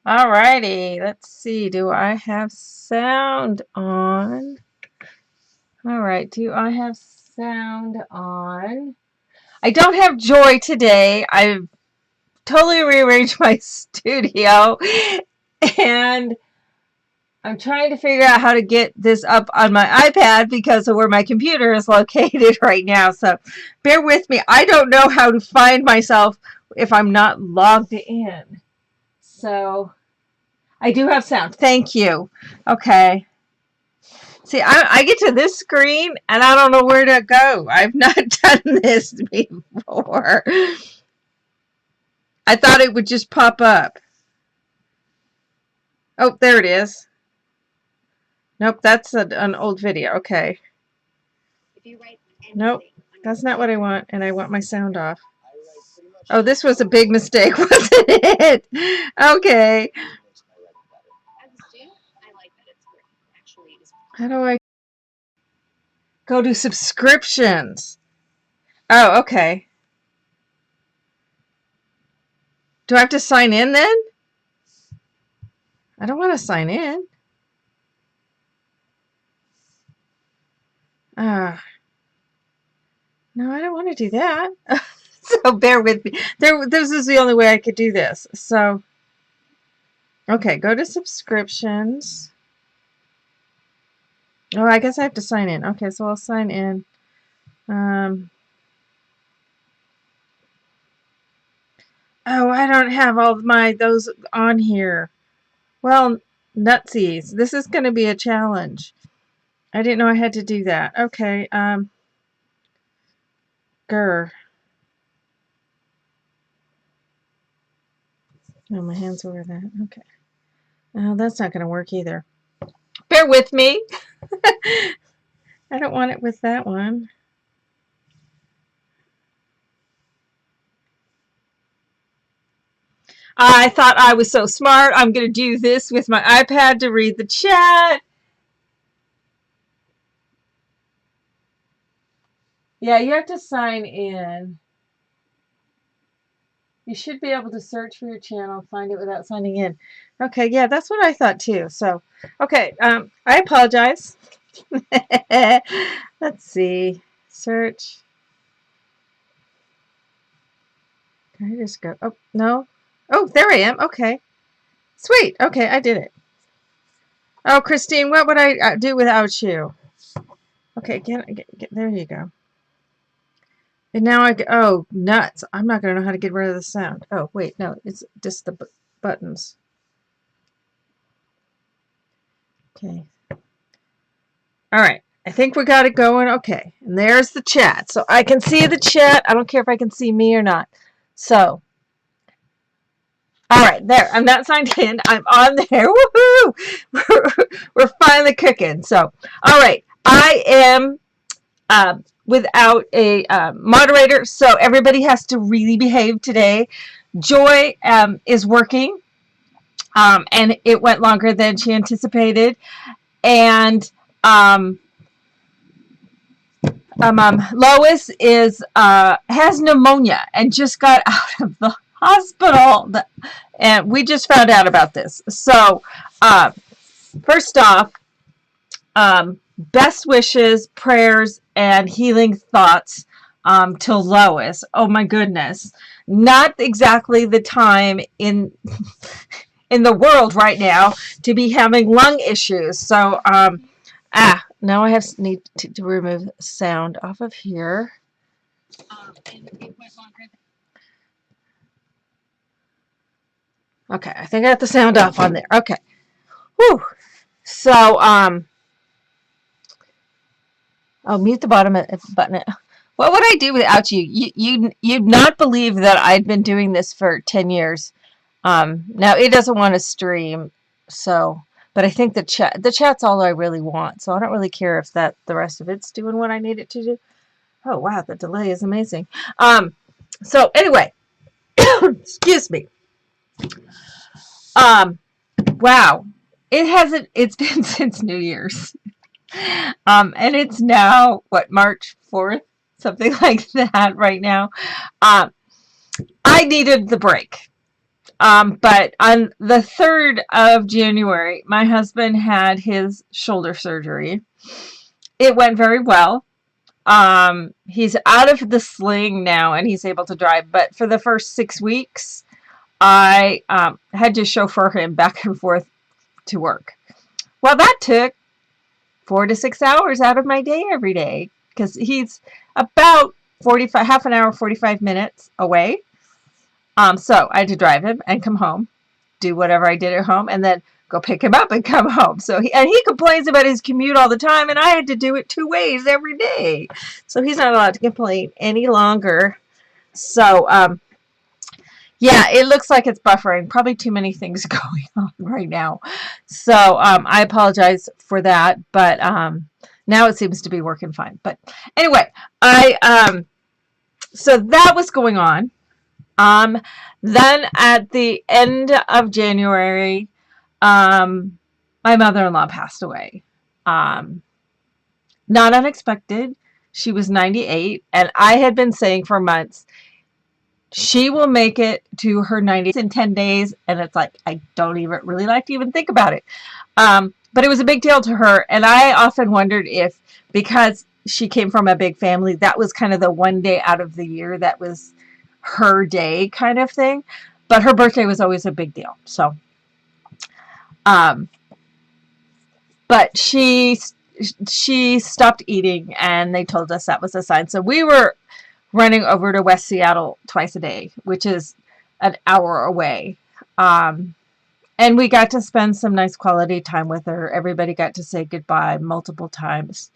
Alrighty, let's see. Do I have sound on? Alright, do I have sound on? I don't have Joy today. I've totally rearranged my studio and I'm trying to figure out how to get this up on my iPad because of where my computer is located right now. So bear with me. I don't know how to find myself if I'm not logged in. So I do have sound. Thank you. Okay. See, I get to this screen and I don't know where to go. I've not done this before. I thought it would just pop up. Oh, there it is. Nope, that's an old video. Okay. Nope, that's not what I want, and I want my sound off. Oh, this was a big mistake, wasn't it? Okay. How do I go to subscriptions? Oh, okay. Do I have to sign in then? I don't want to sign in. Ah, no, I don't want to do that. So bear with me. This is the only way I could do this. So, okay, go to subscriptions. Oh, I guess I have to sign in. Okay, so I'll sign in. Oh, I don't have all my those on here. Well, nutsies. This is going to be a challenge. I didn't know I had to do that. Okay, grr. Oh, my hands over that. Okay. Oh, that's not going to work either. Bear with me. I don't want it with that one. I thought I was so smart. I'm going to do this with my iPad to read the chat. Yeah, you have to sign in. You should be able to search for your channel, find it without signing in. Okay, yeah, that's what I thought too. So, okay, I apologize. Let's see. Search. Can I just go? Oh, no. Oh, there I am. Okay. Sweet. Okay, I did it. Oh, Christine, what would I do without you? Okay, get there you go. And now oh, nuts. I'm not going to know how to get rid of the sound. Oh, wait, no, it's just the buttons. Okay. All right. I think we got it going. Okay. And there's the chat. So I can see the chat. I don't care if I can see me or not. So, all right, there. I'm not signed in. I'm on there. Woohoo! We're finally cooking. So, all right. I am without a moderator, so everybody has to really behave today. Joy is working, and it went longer than she anticipated. And Lois is has pneumonia and just got out of the hospital, and we just found out about this. So, first off, best wishes, prayers, and healing thoughts to Lois. Oh my goodness, not exactly the time in in the world right now to be having lung issues. So, now I need to remove sound off of here. Okay, I think I got the sound off on there. Okay. Whew. So, oh, mute the bottom button. What would I do without you? You'd not believe that I'd been doing this for 10 years. Now it doesn't want to stream, so, but I think the chat's all I really want. So I don't really care if the rest of it's doing what I need it to do. Oh wow, the delay is amazing. So anyway, excuse me. Wow, it's been since New Year's. And it's now what, March 4th, something like that right now. I needed the break. But on the 3rd of January, my husband had his shoulder surgery. It went very well. He's out of the sling now and he's able to drive. But for the first 6 weeks, I had to chauffeur him back and forth to work. Well, that took 4 to 6 hours out of my day every day because he's about 45, half an hour, 45 minutes away. So I had to drive him and come home, do whatever I did at home, and then go pick him up and come home. So he complains about his commute all the time, and I had to do it 2 ways every day. So he's not allowed to complain any longer. So yeah, it looks like it's buffering. Probably too many things going on right now. So I apologize for that, but now it seems to be working fine. But anyway, so that was going on. Then at the end of January, my mother-in-law passed away. Not unexpected. She was 98, and I had been saying for months, she will make it to her 90s in 10 days, and it's like, I don't even really like to even think about it. But it was a big deal to her, and I often wondered if, because she came from a big family, that was kind of the one day out of the year that was her day kind of thing. But her birthday was always a big deal. So, but she stopped eating, and they told us that was a sign. So we were running over to West Seattle twice a day, which is an hour away. And we got to spend some nice quality time with her. Everybody got to say goodbye multiple times.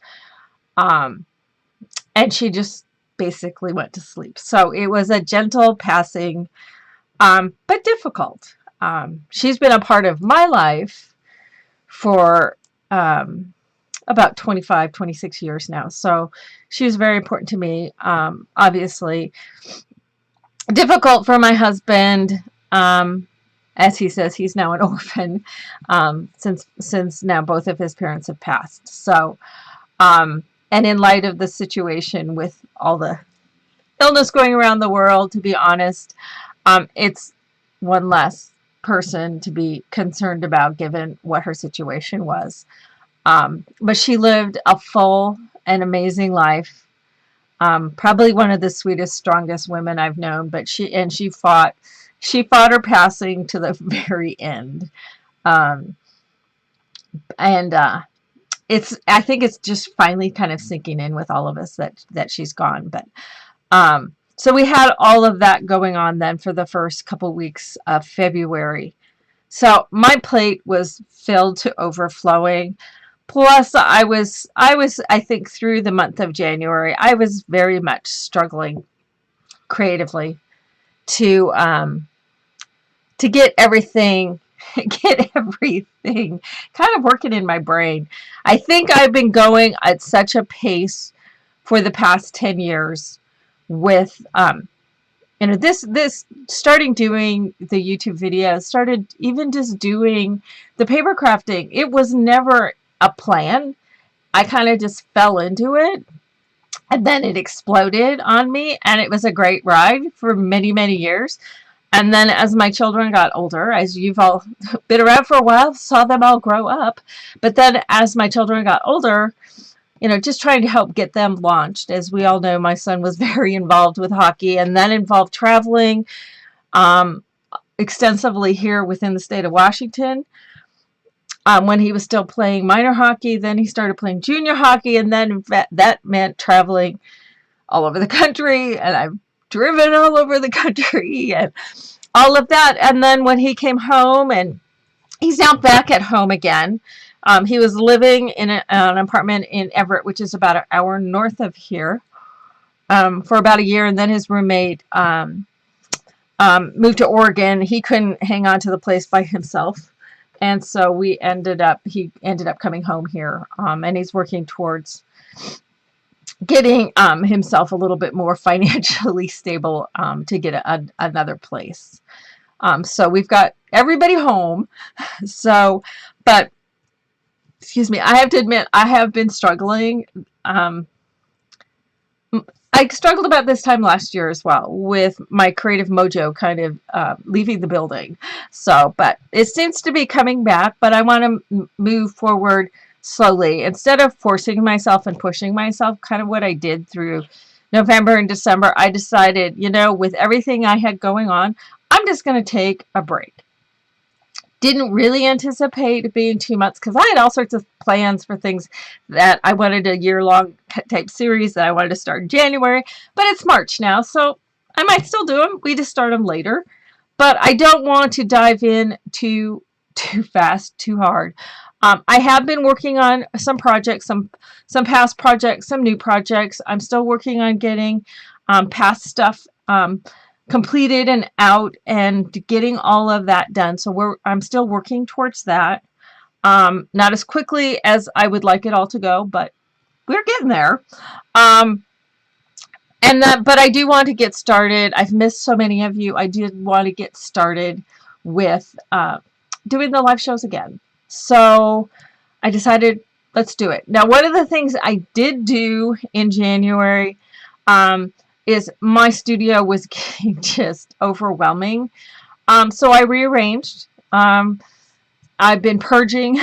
And she just basically went to sleep. So it was a gentle passing, but difficult. She's been a part of my life for about 25, 26 years now. So she was very important to me. Obviously, difficult for my husband. As he says, he's now an orphan since now both of his parents have passed. So, and in light of the situation with all the illness going around the world, to be honest, it's one less person to be concerned about given what her situation was. But she lived a full and amazing life. Probably one of the sweetest, strongest women I've known. But she fought her passing to the very end. I think it's just finally kind of sinking in with all of us that she's gone. But so we had all of that going on then for the first couple weeks of February. So my plate was filled to overflowing. Plus, I think through the month of January, I was very much struggling creatively to get everything kind of working in my brain. I think I've been going at such a pace for the past 10 years with this starting doing the YouTube videos, started even just doing the paper crafting. It was never a plan. I kind of just fell into it, and then it exploded on me, and it was a great ride for many, many years. And then as my children got older, as you've all been around for a while, saw them all grow up. But then as my children got older, just trying to help get them launched. As we all know, my son was very involved with hockey, and that involved traveling extensively here within the state of Washington. When he was still playing minor hockey, then he started playing junior hockey, and then that meant traveling all over the country, and I've driven all over the country and all of that. And then when he came home, and he's now back at home again, he was living in an apartment in Everett, which is about an hour north of here, for about a year, and then his roommate moved to Oregon. He couldn't hang on to the place by himself. And so he ended up coming home here, and he's working towards getting himself a little bit more financially stable to get another place. So we've got everybody home. So, but excuse me, I have to admit I have been struggling I struggled about this time last year as well with my creative mojo kind of leaving the building. So, but it seems to be coming back, but I want to move forward slowly instead of forcing myself and pushing myself, kind of what I did through November and December. I decided, with everything I had going on, I'm just going to take a break. Didn't really anticipate it being 2 months because I had all sorts of plans for things that I wanted, a year-long type series that I wanted to start in January, but it's March now, so I might still do them. We just start them later, but I don't want to dive in too fast, too hard. I have been working on some projects, some past projects, some new projects. I'm still working on getting past stuff completed and out and getting all of that done. So I'm still working towards that. Not as quickly as I would like it all to go, but we're getting there. But I do want to get started. I've missed so many of you. I did want to get started with doing the live shows again. So I decided, let's do it. Now, one of the things I did do in January is my studio was getting just overwhelming. So I rearranged. I've been purging,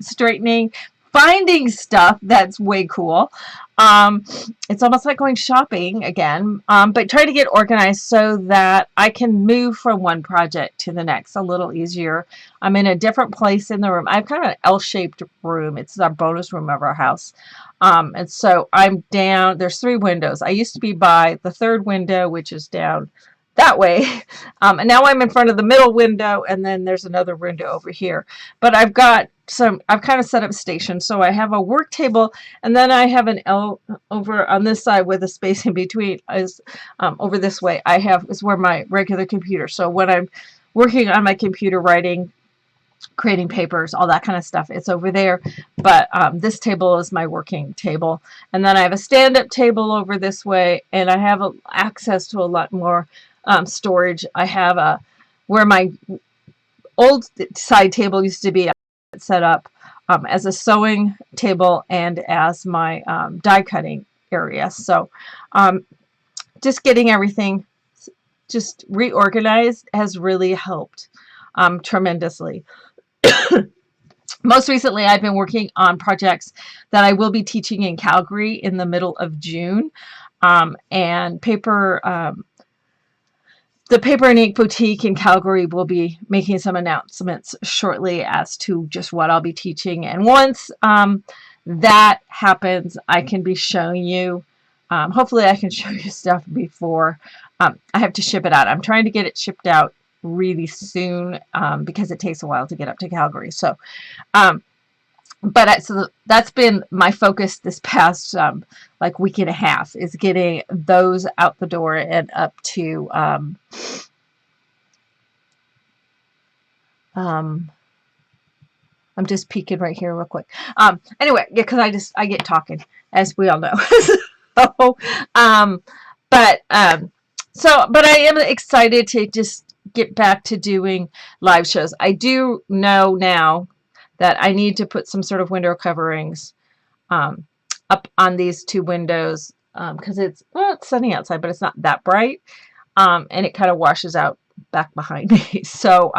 straightening, finding stuff that's way cool. It's almost like going shopping again, but try to get organized so that I can move from one project to the next a little easier. I'm in a different place in the room. I have kind of an L-shaped room. It's our bonus room of our house. And so I'm down, there's 3 windows. I used to be by the 3rd window, which is down that way. And now I'm in front of the middle window, and then there's another window over here. But I've kind of set up stations. So I have a work table, and then I have an L over on this side with a space in between is over this way. Is where my regular computer. So when I'm working on my computer, writing, creating papers, all that kind of stuff, it's over there. But this table is my working table. And then I have a stand-up table over this way, and I have access to a lot more storage. I have where my old side table used to be set up as a sewing table and as my die cutting area. So just getting everything just reorganized has really helped tremendously. Most recently, I've been working on projects that I will be teaching in Calgary in the middle of June, and the Paper and Ink Boutique in Calgary will be making some announcements shortly as to just what I'll be teaching. And once that happens, I can be showing you, hopefully I can show you stuff before I have to ship it out. I'm trying to get it shipped out really soon because it takes a while to get up to Calgary. So, so that's been my focus this past like week and a half, is getting those out the door and up to I'm just peeking right here real quick. Anyway, yeah, because I get talking, as we all know. So, but I am excited to just get back to doing live shows. I do know now that I need to put some sort of window coverings up on these 2 windows because it's sunny outside, but it's not that bright, and it kind of washes out back behind me. So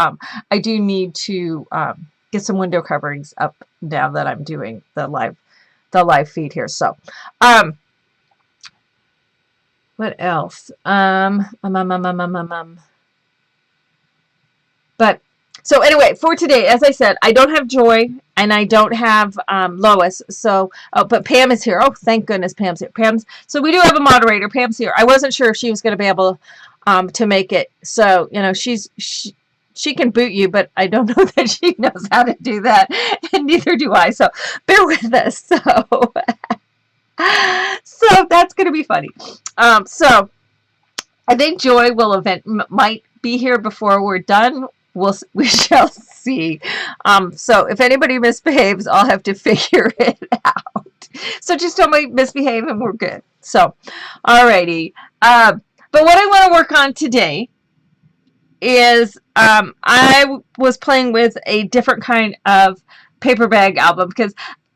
I do need to get some window coverings up now that I'm doing the live feed here. So what else? But so anyway, for today, as I said, I don't have Joy and I don't have Lois. So, but Pam is here. Oh, thank goodness Pam's here. So we do have a moderator. Pam's here. I wasn't sure if she was going to be able to make it. So, she can boot you, but I don't know that she knows how to do that, and neither do I. So bear with us. So, so that's going to be funny. So I think Joy might be here before we're done. We shall see. So if anybody misbehaves, I'll have to figure it out. So just don't misbehave and we're good. So, alrighty. But what I want to work on today is I was playing with a different kind of paper bag album because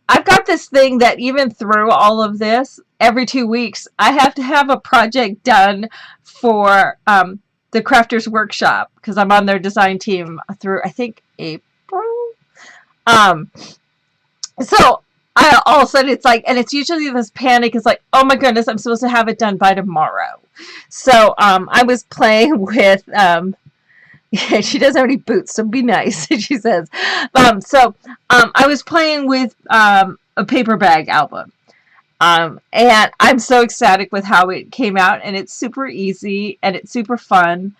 I've got this thing that even through all of this, every 2 weeks, I have to have a project done for the Crafters Workshop because I'm on their design team through, I think, April. Um, so all of a sudden it's like, and it's usually this panic. It's like, oh my goodness, I'm supposed to have it done by tomorrow. So I was playing with, yeah, she doesn't have any boots, so be nice, she says. I was playing with a paper bag album. And I'm so ecstatic with how it came out, and it's super easy and it's super fun.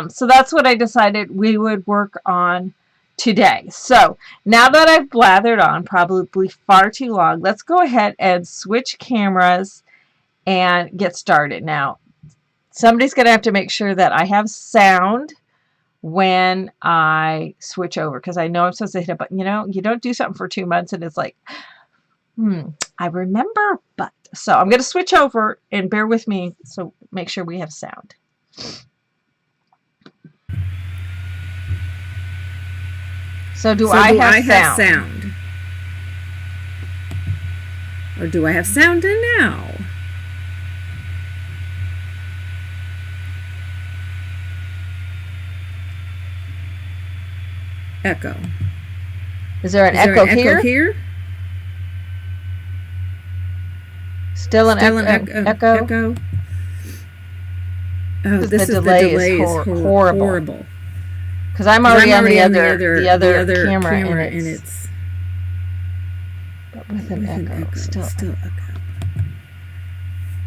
So that's what I decided we would work on today. So now that I've blathered on probably far too long, let's go ahead and switch cameras and get started. Now, somebody's going to have to make sure that I have sound when I switch over, because I know I'm supposed to hit a button. You know, you don't do something for 2 months and it's like, I remember, but. So I'm going to switch over and bear with me, so make sure we have sound. So do I have sound? Or do I have sound now? Echo. Is there an echo here? Still an echo? Oh, this is the delay is horrible. Because I'm already on the other camera and it's but with an echo. Still echo.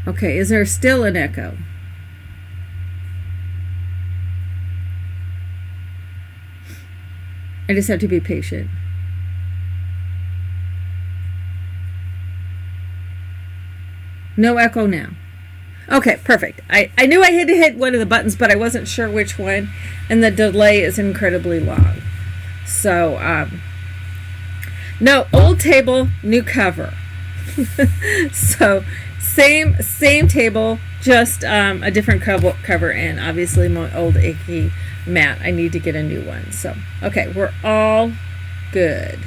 Okay, is there still an echo? I just have to be patient. No echo now. Okay, perfect. I knew I had to hit one of the buttons, but I wasn't sure which one, and the delay is incredibly long. So, no, old table, new cover. So, same table, just a different cover, and obviously my old achy mat. I need to get a new one. So, okay, we're all good.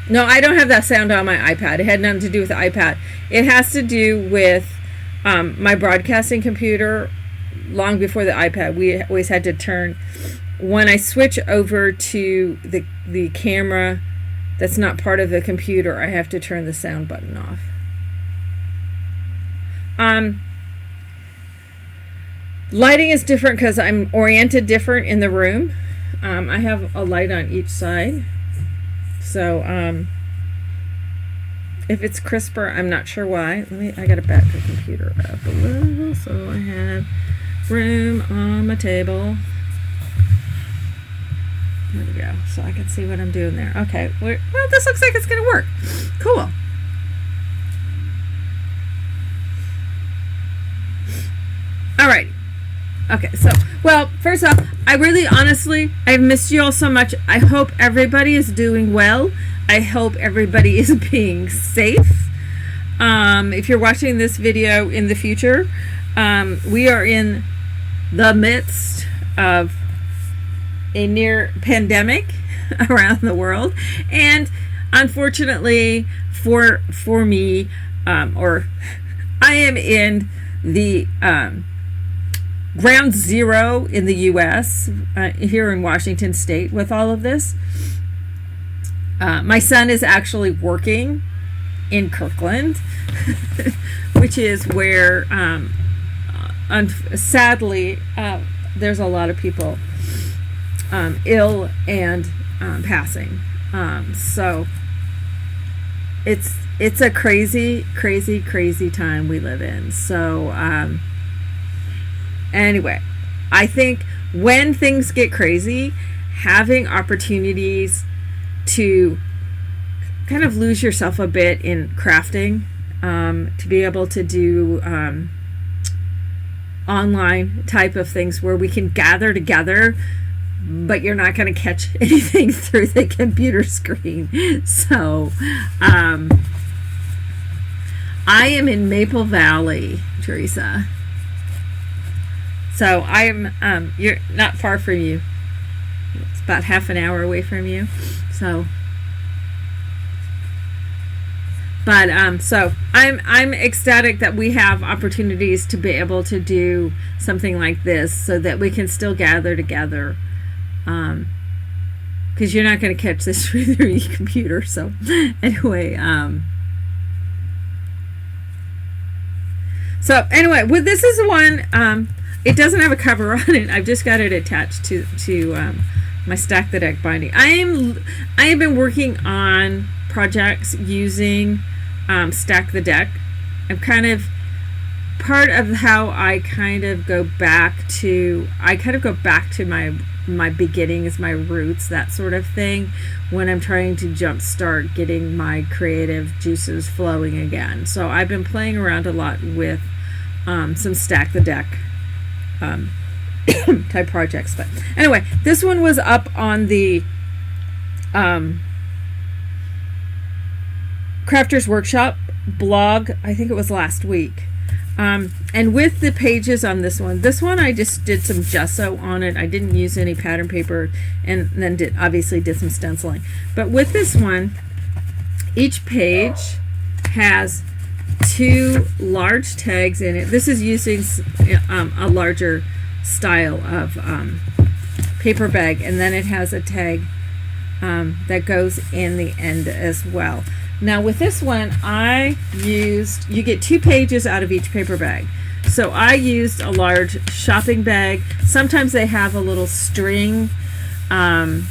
No, I don't have that sound on my iPad. It had nothing to do with the iPad. It has to do with my broadcasting computer. Long before the iPad, we always had to turn, when I switch over to the camera that's not part of the computer, I have to turn the sound button off. Lighting is different because I'm oriented different in the room. I have a light on each side. So, if it's crisper, I'm not sure why. I gotta back the computer up a little so I have room on my table. There we go. So I can see what I'm doing there. Okay. Well, this looks like it's gonna work. Cool. All right. Okay, so, well, first off, I've missed you all so much. I hope everybody is doing well. I hope everybody is being safe. If you're watching this video in the future, we are in the midst of a near pandemic around the world. And unfortunately for me, I am in the ground zero in the U.S., here in Washington State with all of this. My son is actually working in Kirkland, which is where, sadly, there's a lot of people ill and passing. So it's a crazy time we live in. So anyway, I think when things get crazy, having opportunities to kind of lose yourself a bit in crafting, to be able to do online type of things where we can gather together, but you're not going to catch anything through the computer screen. So I am in Maple Valley, Teresa. So I'm, you're not far from you. It's about half an hour away from you. So But so I'm ecstatic that we have opportunities to be able to do something like this, so that we can still gather together. Because you're not going to catch this through your computer. So anyway, well, this is one. It doesn't have a cover on it. I've just got it attached to my Stack the Deck binding. I have been working on projects using Stack the Deck. I'm kind of part of how I kind of go back to my beginnings, my roots, that sort of thing, when I'm trying to jumpstart getting my creative juices flowing again. So I've been playing around a lot with some Stack the Deck type projects. But anyway, this one was up on the Crafters Workshop blog, I think it was last week. And with the pages on this one I just did some gesso on it. I didn't use any pattern paper, and then obviously did some stenciling. But with this one, each page has 2 large tags in it. This is using a larger style of paper bag, and then it has a tag that goes in the end as well. Now with this one, you get 2 pages out of each paper bag. So I used a large shopping bag. Sometimes they have a little string, a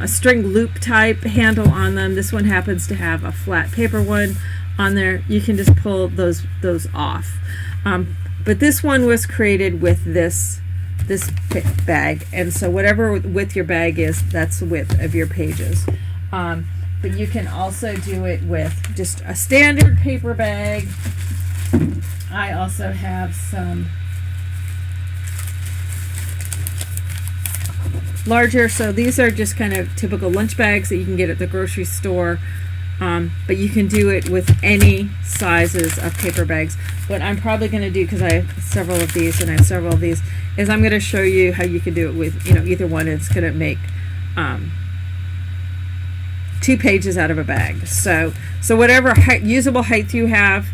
string loop type handle on them. This one happens to have a flat paper one on there. You can just pull those off. But this one was created with this bag, and so whatever width your bag is, that's the width of your pages. But you can also do it with just a standard paper bag. I also have some larger, so these are just kind of typical lunch bags that you can get at the grocery store. But you can do it with any sizes of paper bags. What I'm probably going to do, because I have several of these and I have several of these, is I'm going to show you how you can do it with, either one. It's going to make 2 pages out of a bag. So whatever usable height you have,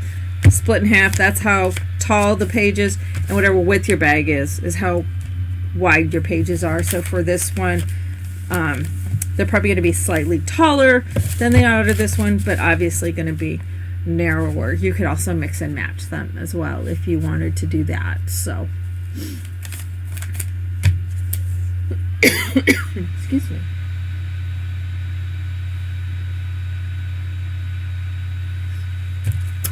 split in half. That's how tall the pages, and whatever width your bag is how wide your pages are. So for this one, they're probably going to be slightly taller than they are to this one, but obviously going to be narrower. You could also mix and match them as well if you wanted to do that. So excuse me.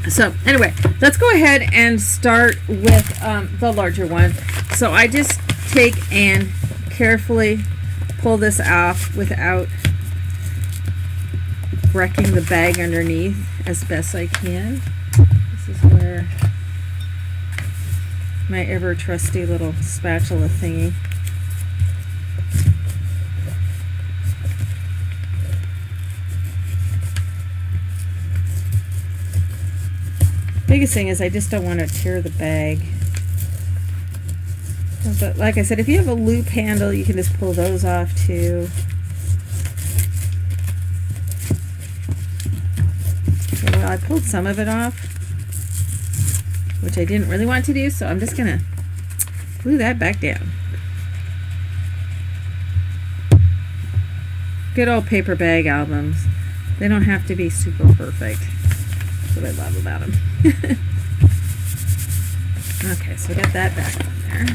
So anyway, let's go ahead and start with the larger one. So I just take and carefully pull this off without wrecking the bag underneath as best I can. This is where my ever trusty little spatula thingy. Biggest thing is I just don't want to tear the bag. But like I said, if you have a loop handle, you can just pull those off too. Well, I pulled some of it off, which I didn't really want to do, so I'm just gonna glue that back down. Good old paper bag albums. They don't have to be super perfect. That's what I love about them. Okay, so get that back on there.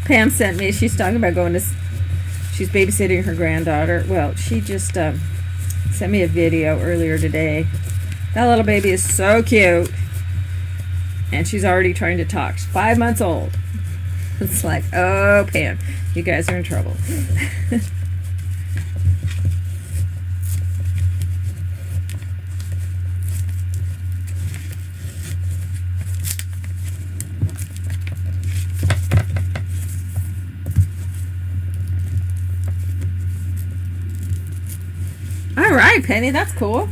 Pam sent me, she's talking about she's babysitting her granddaughter. Well, she just sent me a video earlier today. That little baby is so cute. And she's already trying to talk. She's 5 months old. It's like, oh, Pam, you guys are in trouble. All right, Penny, that's cool.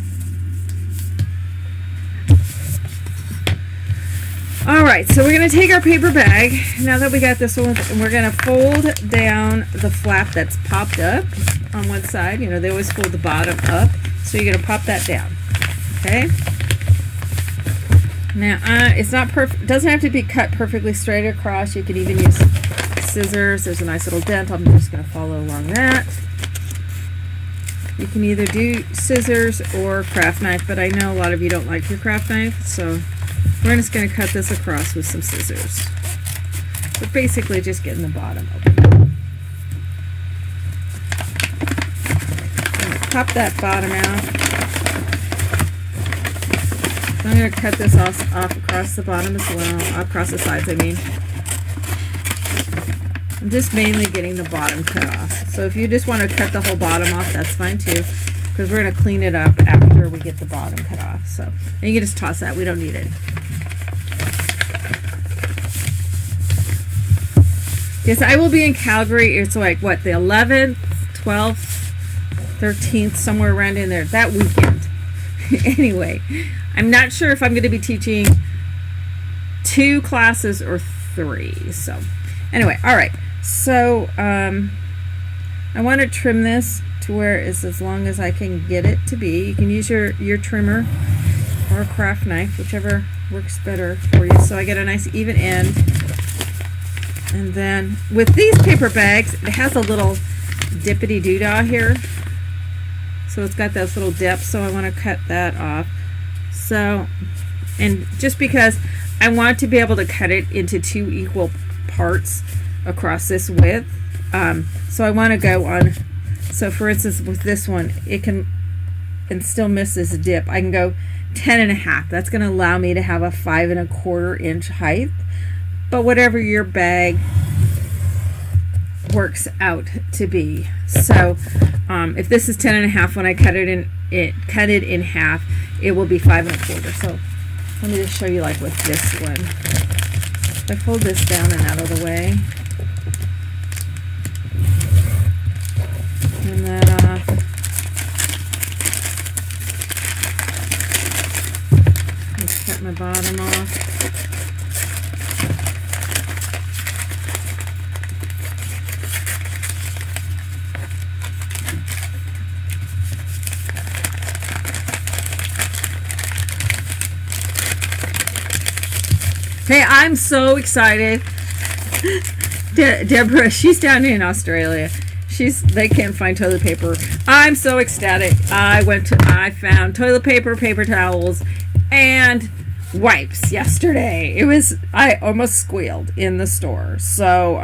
All right, so we're going to take our paper bag, now that we got this one, and we're going to fold down the flap that's popped up on one side. You know, they always fold the bottom up, so you're going to pop that down, okay? Now, it's not perfect, it doesn't have to be cut perfectly straight across. You can even use scissors. There's a nice little dent. I'm just going to follow along that. You can either do scissors or craft knife, but I know a lot of you don't like your craft knife, so we're just going to cut this across with some scissors. But basically just getting the bottom open. I'm going to pop that bottom out. I'm going to cut this off across the bottom as well, across the sides I mean. I'm just mainly getting the bottom cut off. So if you just want to cut the whole bottom off, that's fine too, because we're going to clean it up after we get the bottom cut off. So, and you can just toss that, we don't need it. Yes, I will be in Calgary. It's like, what, the 11th, 12th, 13th, somewhere around in there, that weekend. Anyway, I'm not sure if I'm going to be teaching 2 classes or 3. So, anyway, all right. So, I want to trim this to where it's as long as I can get it to be. You can use your trimmer or a craft knife, whichever works better for you. So I get a nice even end. And then with these paper bags, it has a little dippity doodah here. So it's got those little dips, so I want to cut that off. So, and just because I want to be able to cut it into 2 equal parts across this width, so I want to go on, so for instance with this one, it can, and still miss this dip, I can go 10.5. That's going to allow me to have a 5 1/4 inch height. But whatever your bag works out to be. So if this is 10.5, when I cut it in half, it will be 5 1/4. So let me just show you, like with this one. If I fold this down and out of the way, turn that off. Just cut my bottom off. Hey, I'm so excited. Deborah, she's down in Australia. They can't find toilet paper. I'm so ecstatic. I found toilet paper, paper towels, and wipes yesterday. I almost squealed in the store. So,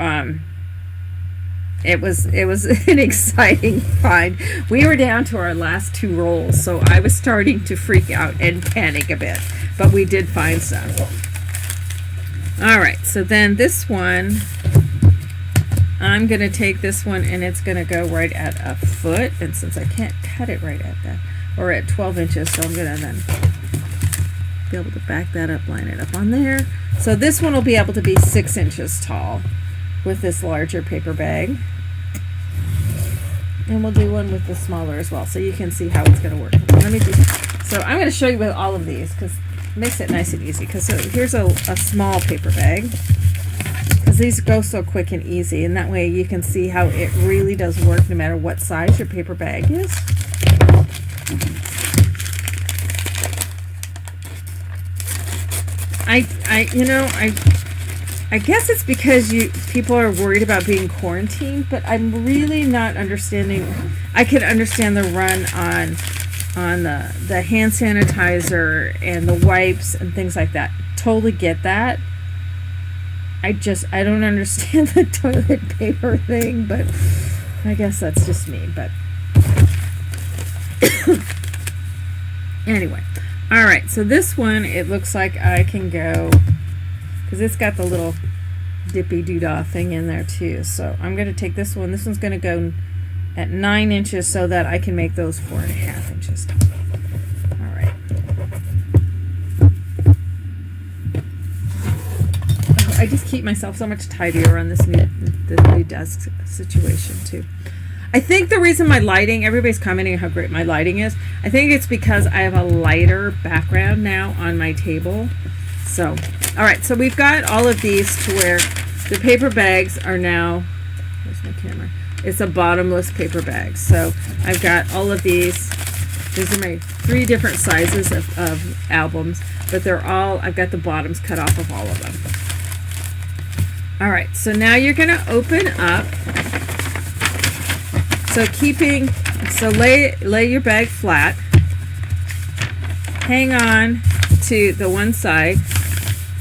it was an exciting find. We were down to our last 2 rolls, so I was starting to freak out and panic a bit. But we did find some. Alright, so then this one, I'm going to take this one and it's going to go right at a foot. And since I can't cut it right at that, or at 12 inches, so I'm going to then be able to back that up, line it up on there. So this one will be able to be 6 inches tall with this larger paper bag. And we'll do one with the smaller as well, so you can see how it's going to work. So I'm going to show you with all of these, because makes it nice and easy. Because so here's a small paper bag, because these go so quick and easy, and that way you can see how it really does work no matter what size your paper bag is. I guess it's because people are worried about being quarantined, but I'm really not understanding. I can understand the run on the hand sanitizer and the wipes and things like that. Totally get that. I don't understand the toilet paper thing, but I guess that's just me. But anyway, all right, so this one, it looks like I can go, because it's got the little dippy doodah thing in there too. So I'm going to take this one. This one's going to go at 9 inches so that I can make those 4.5 inches tall. All right. Oh, I just keep myself so much tidier on this new desk situation too. I think the reason my lighting, everybody's commenting how great my lighting is. I think it's because I have a lighter background now on my table. So All right, so we've got all of these to where the paper bags are now, where's my camera? It's a bottomless paper bag. So I've got all of these. These are my 3 different sizes of albums, but they're all, I've got the bottoms cut off of all of them. All right, so now you're going to open up. So lay your bag flat. Hang on to the one side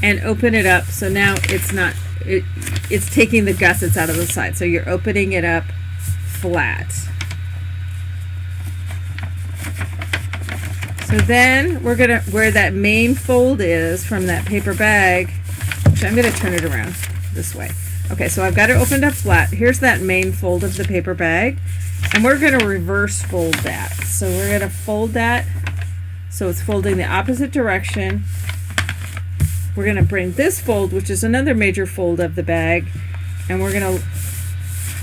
and open it up. So now it's taking the gussets out of the side. So you're opening it up flat. So then we're gonna, where that main fold is from that paper bag, actually I'm gonna turn it around this way. Okay, so I've got it opened up flat. Here's that main fold of the paper bag, and we're gonna reverse fold that. So we're gonna fold that so it's folding the opposite direction. We're gonna bring this fold, which is another major fold of the bag, and we're gonna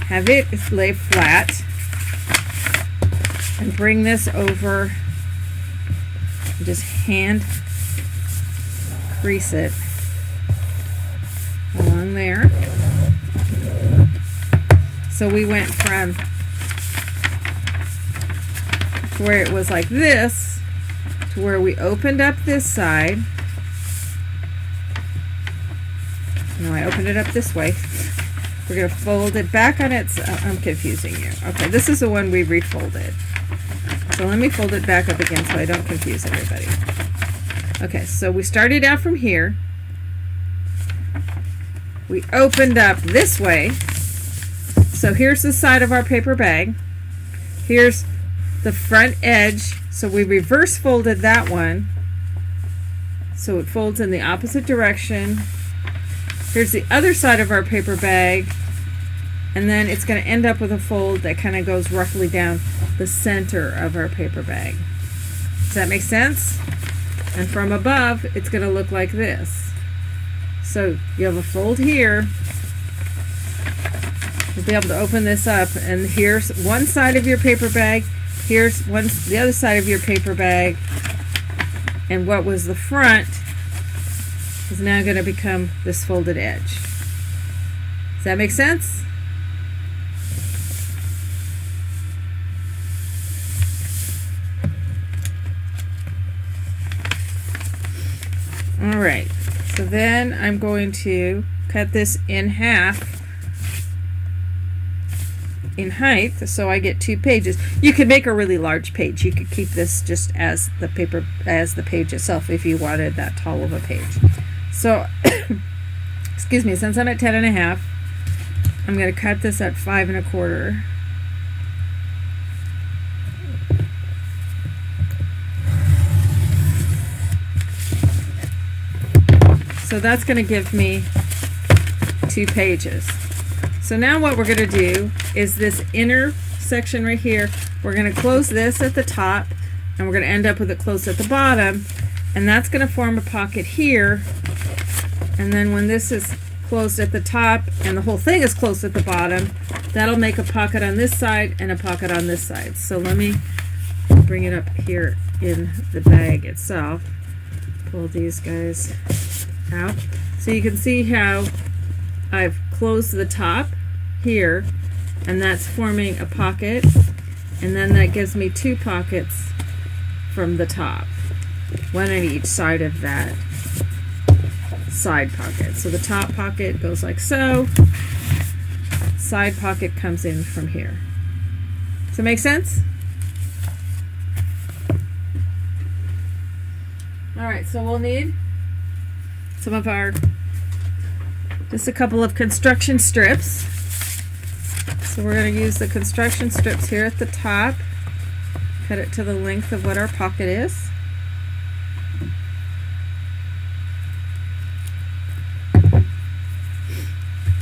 have it lay flat and bring this over. Just hand crease it along there. So we went from where it was like this to where we opened up this side. No, I opened it up this way. We're going to fold it back on its, I'm confusing you. Okay, this is the one we refolded. So let me fold it back up again so I don't confuse everybody. Okay, so we started out from here. We opened up this way. So here's the side of our paper bag. Here's the front edge. So we reverse folded that one. So it folds in the opposite direction. Here's the other side of our paper bag. And then it's going to end up with a fold that kind of goes roughly down the center of our paper bag. Does that make sense? And from above, it's going to look like this. So you have a fold here. You'll be able to open this up, and here's one side of your paper bag. Here's the other side of your paper bag. And what was the front is now going to become this folded edge. Does that make sense? All right, so then I'm going to cut this in half in height, so I get 2 pages. You could make a really large page. You could keep this just as the paper, as the page itself, if you wanted that tall of a page. So, excuse me, since I'm at 10 and a half, I'm going to cut this at 5 1/4. So that's going to give me 2 pages. So now what we're going to do is this inner section right here, we're going to close this at the top, and we're going to end up with it closed at the bottom, and that's going to form a pocket here. And then when this is closed at the top and the whole thing is closed at the bottom, that'll make a pocket on this side and a pocket on this side. So let me bring it up here in the bag itself. Pull these guys out. So you can see how I've closed the top here, and that's forming a pocket, and then that gives me 2 pockets from the top, one on each side of that side pocket. So the top pocket goes like so, side pocket comes in from here. Does that make sense? Alright, so we'll need some of our, just a couple of construction strips. So we're going to use the construction strips here at the top, cut it to the length of what our pocket is.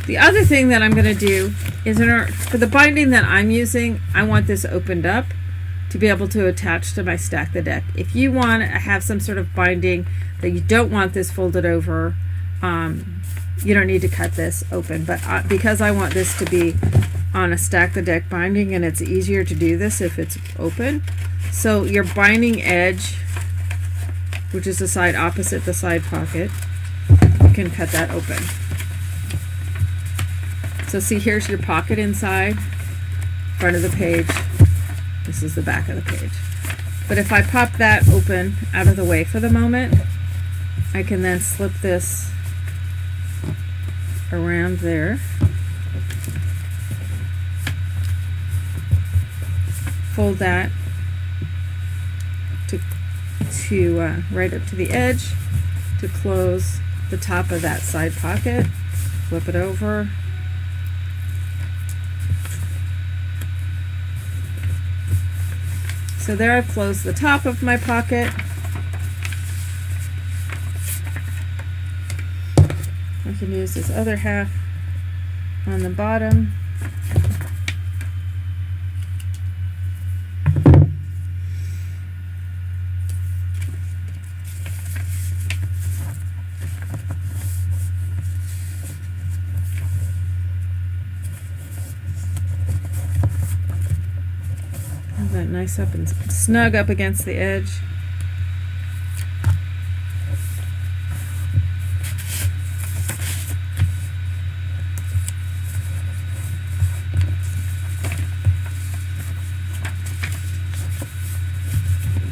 The other thing that I'm going to do is for the binding that I'm using, I want this opened up to be able to attach to my Stack the Deck. If you want to have some sort of binding that you don't want this folded over, you don't need to cut this open, but because I want this to be on a Stack the Deck binding, and it's easier to do this if it's open. So your binding edge, which is the side opposite the side pocket, can cut that open. So see, here's your pocket inside, front of the page. This is the back of the page. But if I pop that open out of the way for the moment, I can then slip this around there. Fold that to right up to the edge to close the top of that side pocket. Flip it over. So there I've closed the top of my pocket. I can use this other half on the bottom. Have that nice up and snug up against the edge.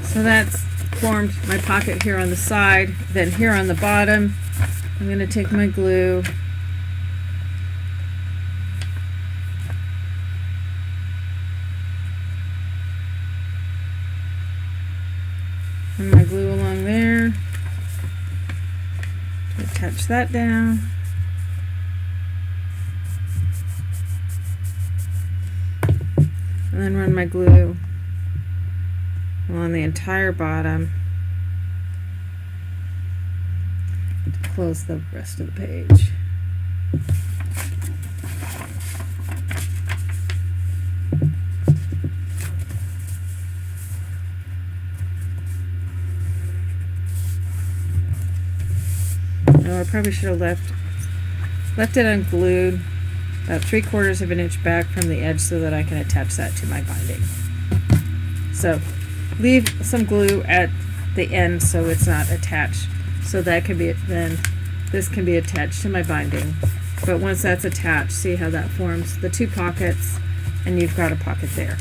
So that's formed my pocket here on the side. Then here on the bottom, I'm going to take my glue and my glue along there to attach that down. And then run my glue along the entire bottom to close the rest of the page. Oh, I probably should have left it unglued about 3/4 of an inch back from the edge so that I can attach that to my binding. So leave some glue at the end so it's not attached. So that can be then this can be attached to my binding. But once that's attached, see how that forms the two pockets, and you've got a pocket there.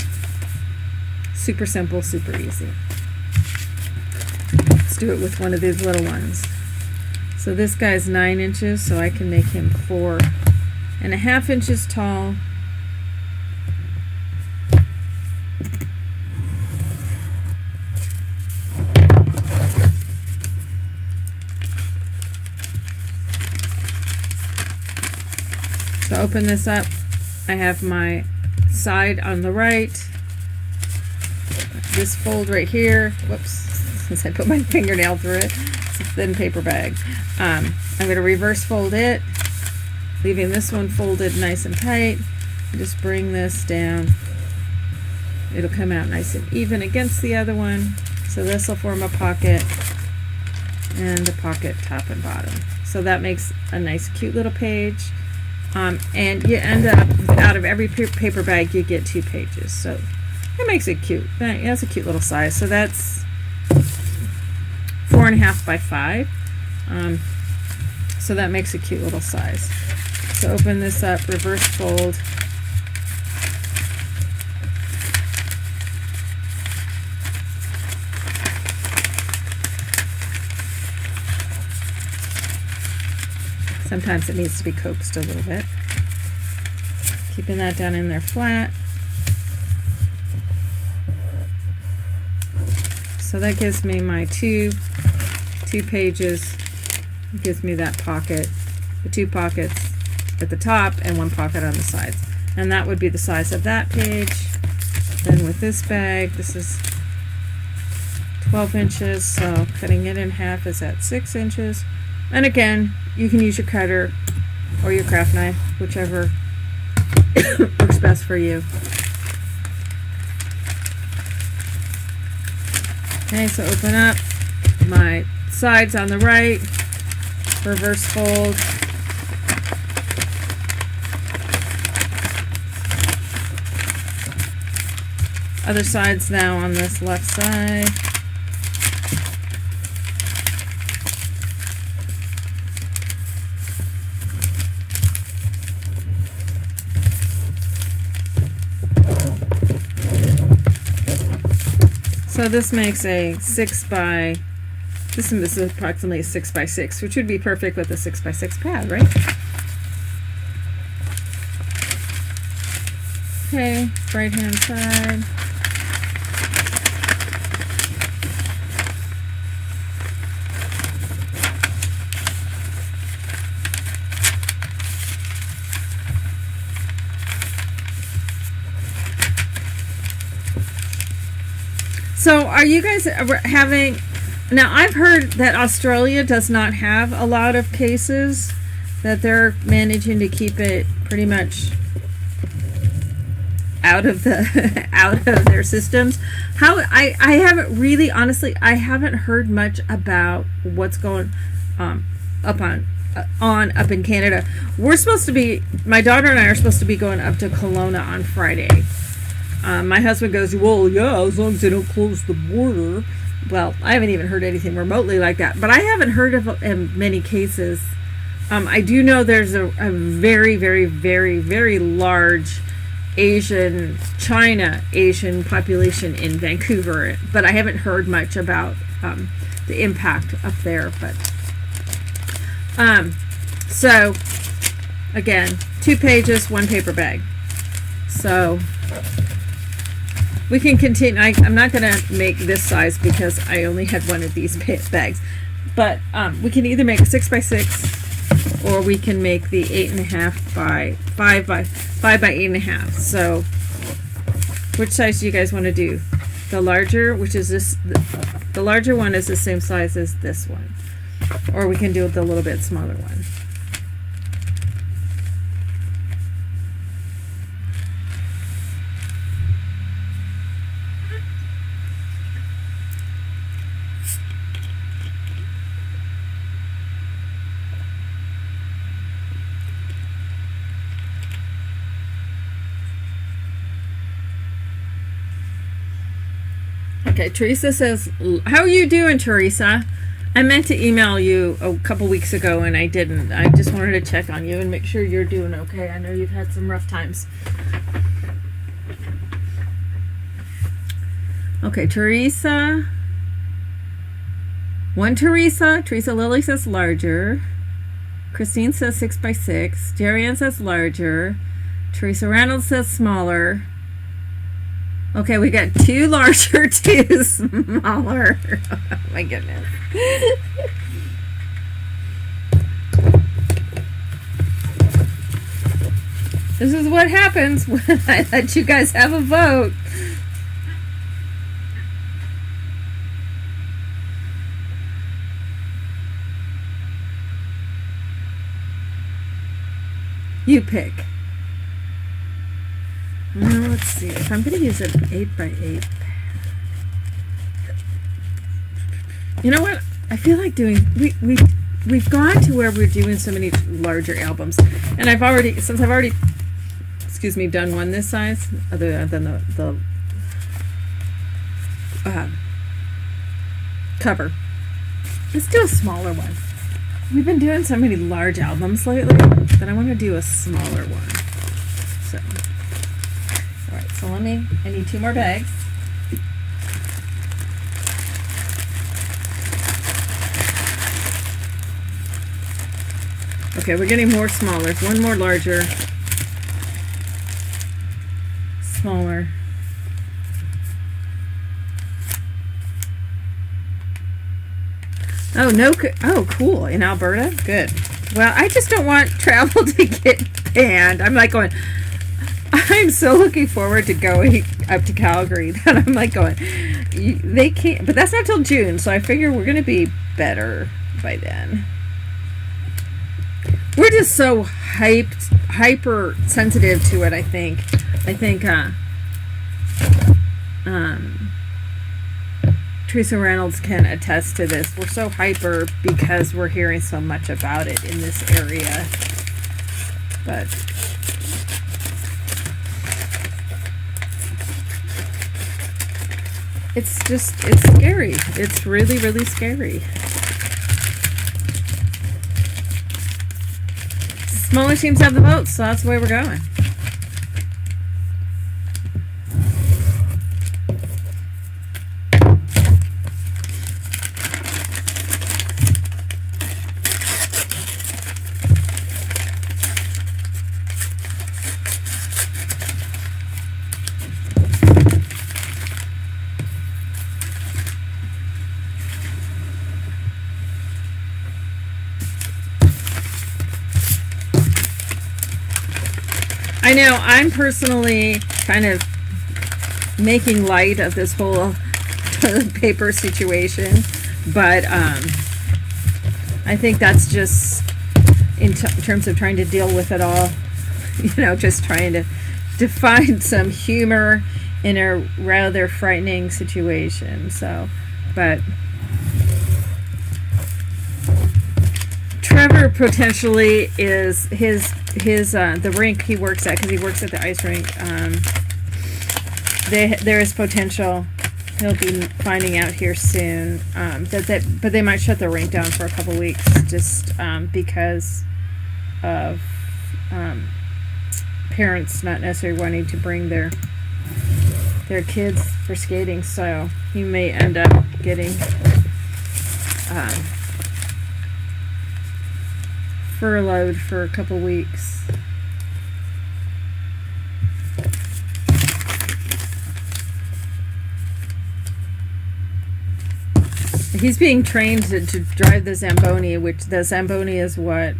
Super simple, super easy. Let's do it with one of these little ones. So this guy's 9 inches, so I can make him 4.5 inches tall. So open this up. I have my side on the right. This fold right here. Whoops, since I put my fingernail through it. It's a thin paper bag. I'm going to reverse fold it, leaving this one folded nice and tight. Just bring this down. It'll come out nice and even against the other one. So this will form a pocket and a pocket top and bottom. So that makes a nice cute little page. And you end up, out of every paper bag, you get 2 pages. So that makes it cute. That's a cute little size. So that's 4.5 by 5. So that makes a cute little size. So open this up, reverse fold. Sometimes it needs to be coaxed a little bit. Keeping that down in there flat. So that gives me my two pages. It gives me that pocket, the 2 pockets at the top and 1 pocket on the sides. And that would be the size of that page. Then with this bag, this is 12 inches, so cutting it in half is at 6 inches. And again, you can use your cutter or your craft knife, whichever works best for you. Okay, so open up my sides on the right, reverse fold, other sides now on this left side. So this makes a 6 by, this is approximately a 6 by 6, which would be perfect with a 6 by 6 pad, right? Okay, right hand side. So are you guys having, now I've heard that Australia does not have a lot of cases, that they're managing to keep it pretty much out of the out of their systems. How I haven't really, honestly, I haven't heard much about what's going up in Canada. We're supposed to be, my daughter and I are supposed to be going up to Kelowna on Friday. My husband goes, well, yeah, as long as they don't close the border. Well, I haven't even heard anything remotely like that, but I haven't heard of many cases. I do know there's a very, very, very, very large Asian population in Vancouver, but I haven't heard much about the impact up there. But so again, 2 pages, 1 paper bag. So we can continue. I'm not going to make this size because I only had one of these bags, but we can either make a 6 by 6, or we can make the 8.5 by 5 by 8.5. So which size do you guys want to do? The larger, which is this, the larger one is the same size as this one, or we can do the little bit smaller one. Okay, Teresa says, how are you doing, Teresa? I meant to email you a couple weeks ago and I didn't. I just wanted to check on you and make sure you're doing okay. I know you've had some rough times. Okay, Teresa. Teresa Lily says larger. Christine says 6 by 6. Jerianne says larger. Teresa Reynolds says smaller. Okay, we got 2 larger, 2 smaller. Oh my goodness. This is what happens when I let you guys have a vote. You pick. Let's see. If I'm going to use an 8 by 8, you know what? I feel like doing. We've gone to where we're doing so many larger albums, and I've already done one this size, other than the cover. Let's do a smaller one. We've been doing so many large albums lately that I want to do a smaller one. So. Alright, so I need 2 more bags. Okay, we're getting more smaller. 1 more larger. Smaller. Oh, no. Oh, cool. In Alberta? Good. Well, I just don't want travel to get banned. I'm like going, I'm so looking forward to going up to Calgary that I'm like going, they can't, but that's not till June, so I figure we're going to be better by then. We're just so hyper sensitive to it, I think. Teresa Reynolds can attest to this. We're so hyper because we're hearing so much about it in this area. But it's scary. It's really, really scary. Smaller teams have the votes, so that's the way we're going. I know I'm personally kind of making light of this whole toilet paper situation, but I think that's just in terms of trying to deal with it all, just trying to find some humor in a rather frightening situation. So, but Trevor potentially is his the rink he works at, because he works at the ice rink. There is potential. He'll be finding out here soon but they might shut the rink down for a couple weeks just because of parents not necessarily wanting to bring their kids for skating. So he may end up getting furloughed for a couple weeks. He's being trained to drive the Zamboni, which the Zamboni is what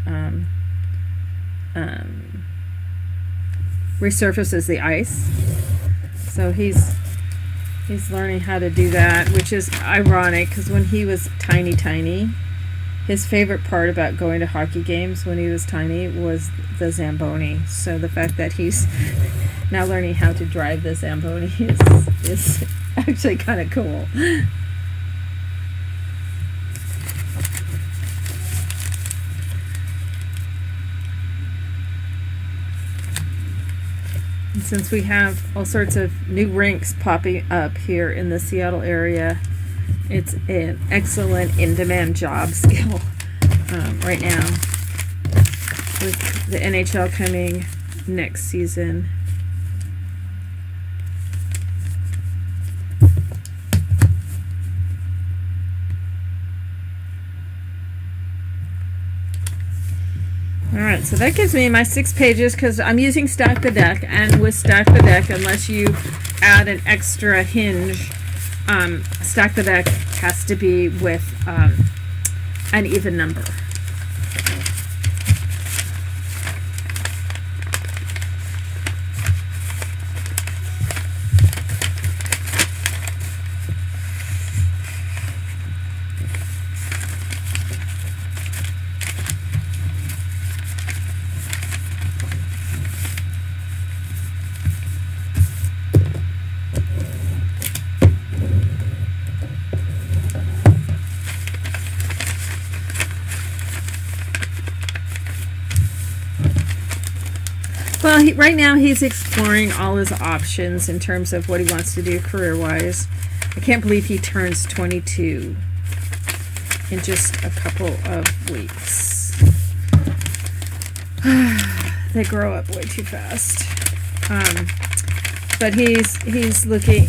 resurfaces the ice. So he's learning how to do that, which is ironic because when he was tiny, his favorite part about going to hockey games when he was tiny was the Zamboni. So the fact that he's now learning how to drive the Zamboni is actually kind of cool. And since we have all sorts of new rinks popping up here in the Seattle area, it's an excellent in-demand job skill right now with the NHL coming next season. Alright, so that gives me my 6 pages because I'm using Stack the Deck, and with Stack the Deck, unless you add an extra hinge, Stack the Deck has to be with an even number. Well, right now he's exploring all his options in terms of what he wants to do career-wise. I can't believe he turns 22 in just a couple of weeks. They grow up way too fast. But he's looking.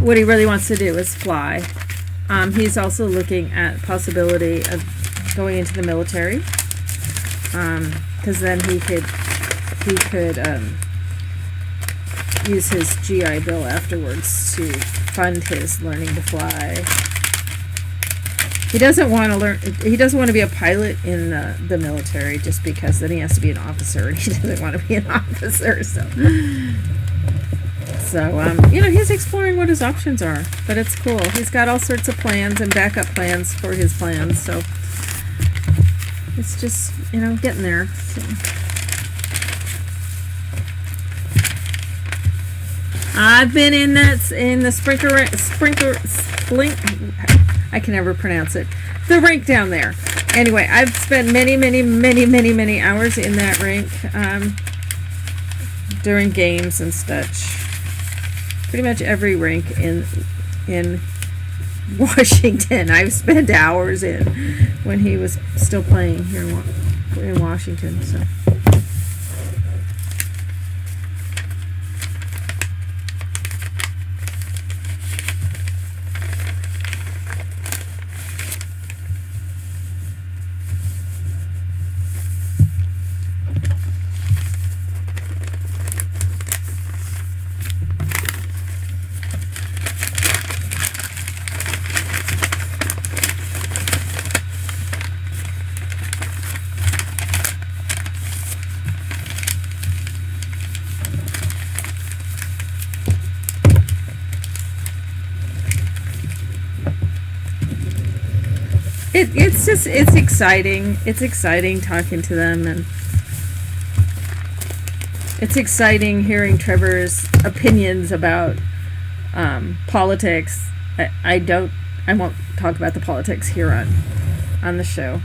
What he really wants to do is fly. He's also looking at possibility of going into the military, because then he could use his GI Bill afterwards to fund his learning to fly. He doesn't want to learn. He doesn't want to be a pilot in the military just because then he has to be an officer, and he doesn't want to be an officer. So he's exploring what his options are, but it's cool. He's got all sorts of plans and backup plans for his plans. So it's just getting there. So. I've been in the sprinkler, I can never pronounce it. The rink down there. Anyway, I've spent many hours in that rink during games and such. Pretty much every rink in Washington, I've spent hours in when he was still playing here in Washington. So. it's exciting. It's exciting talking to them, and it's exciting hearing Trevor's opinions about politics. I won't talk about the politics here on the show.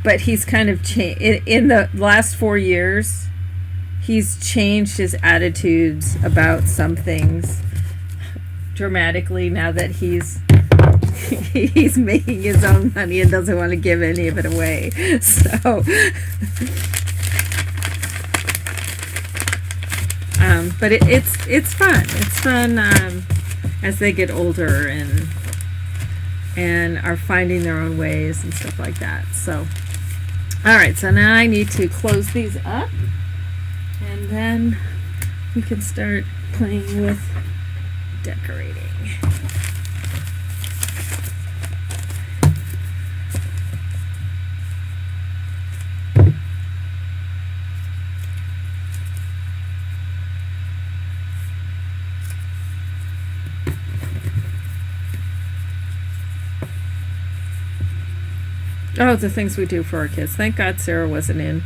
But he's kind of changed in the last 4 years. He's changed his attitudes about some things dramatically now that he's making his own money and doesn't want to give any of it away. So, but it's fun. It's fun as they get older and are finding their own ways and stuff like that. So, all right. So now I need to close these up, and then we can start playing with decorating. Oh, the things we do for our kids. Thank God Sarah wasn't in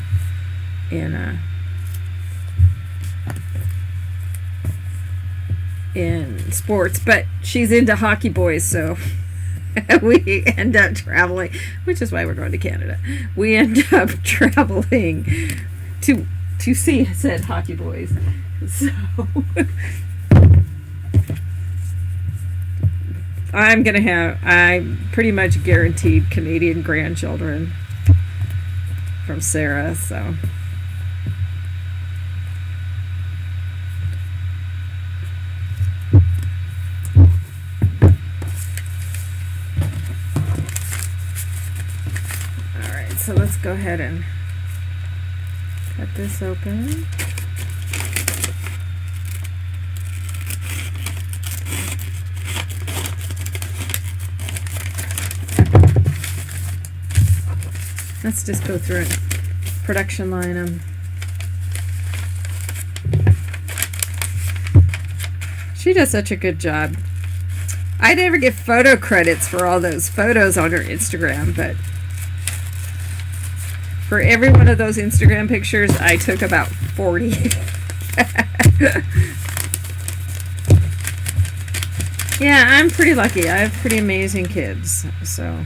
sports, but she's into hockey boys, so we end up traveling, which is why we're going to Canada. We end up traveling to see said hockey boys. So I'm pretty much guaranteed Canadian grandchildren from Sarah, so. Alright, so let's go ahead and cut this open. Let's just go through it. Production line them. She does such a good job. I never get photo credits for all those photos on her Instagram, but for every one of those Instagram pictures, I took about 40. Yeah, I'm pretty lucky. I have pretty amazing kids, so.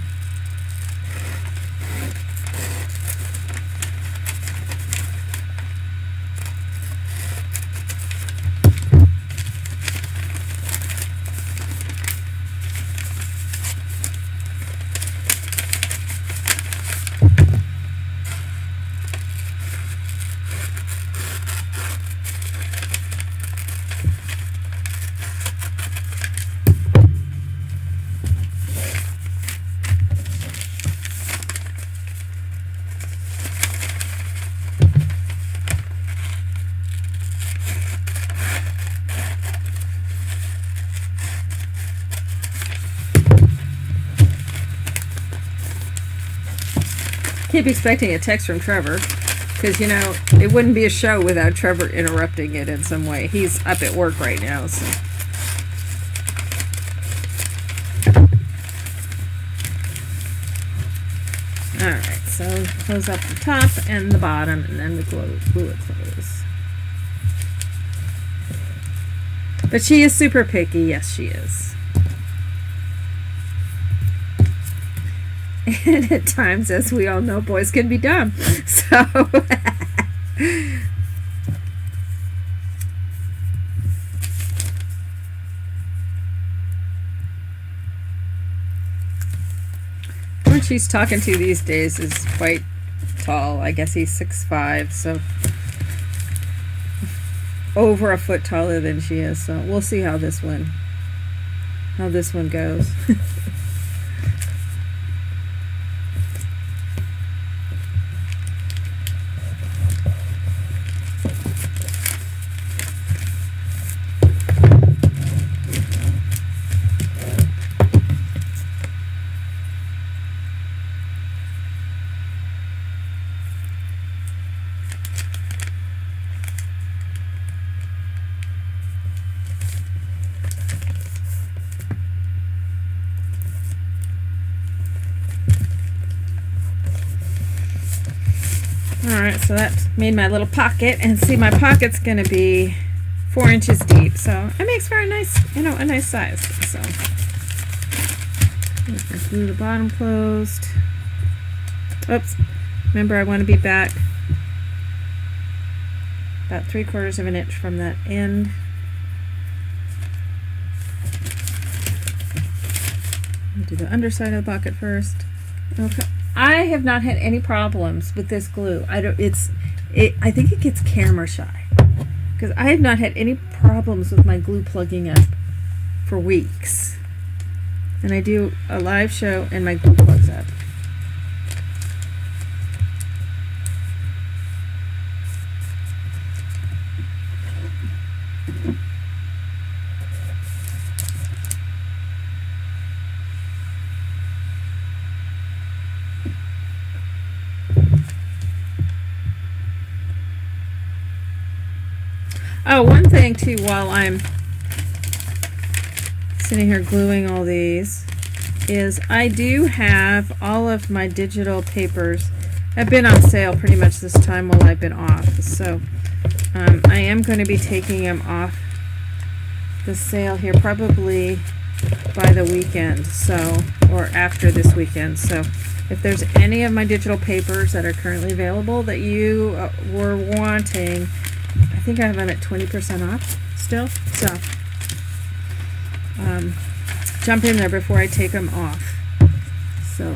Keep expecting a text from Trevor, because it wouldn't be a show without Trevor interrupting it in some way. He's up at work right now, so. Alright, so close up the top and the bottom, and then we glue it close. But she is super picky. Yes, she is. And at times, as we all know, boys can be dumb. So. What she's talking to these days is quite tall. I guess he's 6'5", so over a foot taller than she is. So we'll see how this one goes. Alright, so that made my little pocket, and see, my pocket's going to be 4 inches deep, so it makes for a nice, a nice size. So I'm just going to glue the bottom closed. Oops, remember I want to be back about 3/4 of an inch from that end. I'll do the underside of the pocket first. Okay. I have not had any problems with this glue. I think it gets camera shy, because I have not had any problems with my glue plugging up for weeks. And I do a live show and my glue plugs up. Oh, one thing too, while I'm sitting here gluing all these, is I do have all of my digital papers have been on sale pretty much this time while I've been off. So I am going to be taking them off the sale here probably by the weekend, so, or after this weekend. So if there's any of my digital papers that are currently available that you were wanting, I think I have them at 20% off still, so jump in there before I take them off. So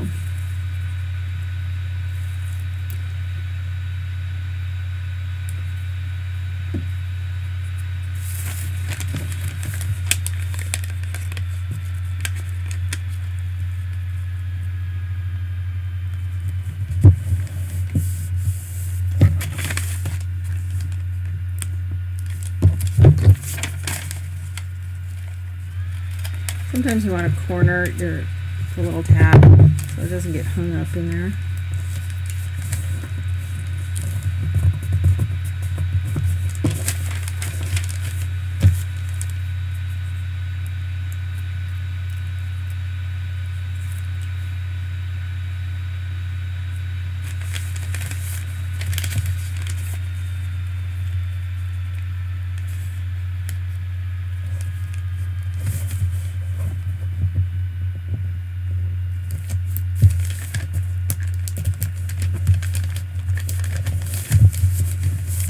sometimes you want to corner the little tab so it doesn't get hung up in there.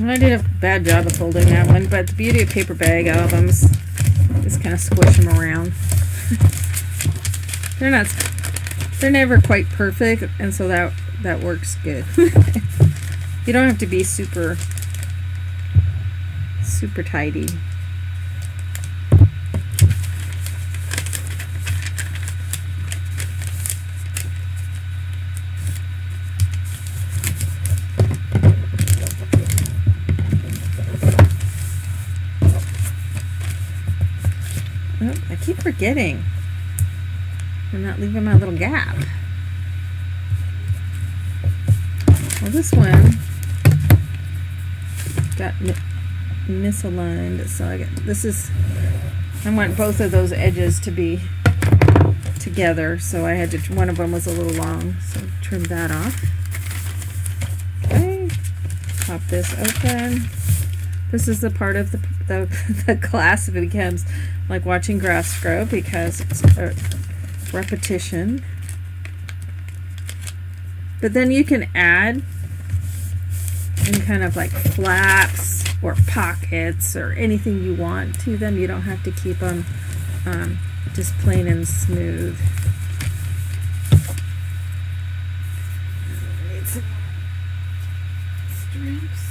I did a bad job of folding that one, but the beauty of paper bag albums, just kind of squish them around. They're never quite perfect, and so that works good. You don't have to be super tidy. I keep forgetting. I'm not leaving my little gap. Well, this one got misaligned, so I want both of those edges to be together, so I had to, one of them was a little long, so trim that off. Okay, pop this open. This is the part of the class if it becomes like watching grass grow, because it's a repetition. But then you can add any kind of like flaps or pockets or anything you want to them. You don't have to keep them just plain and smooth. Need some strips.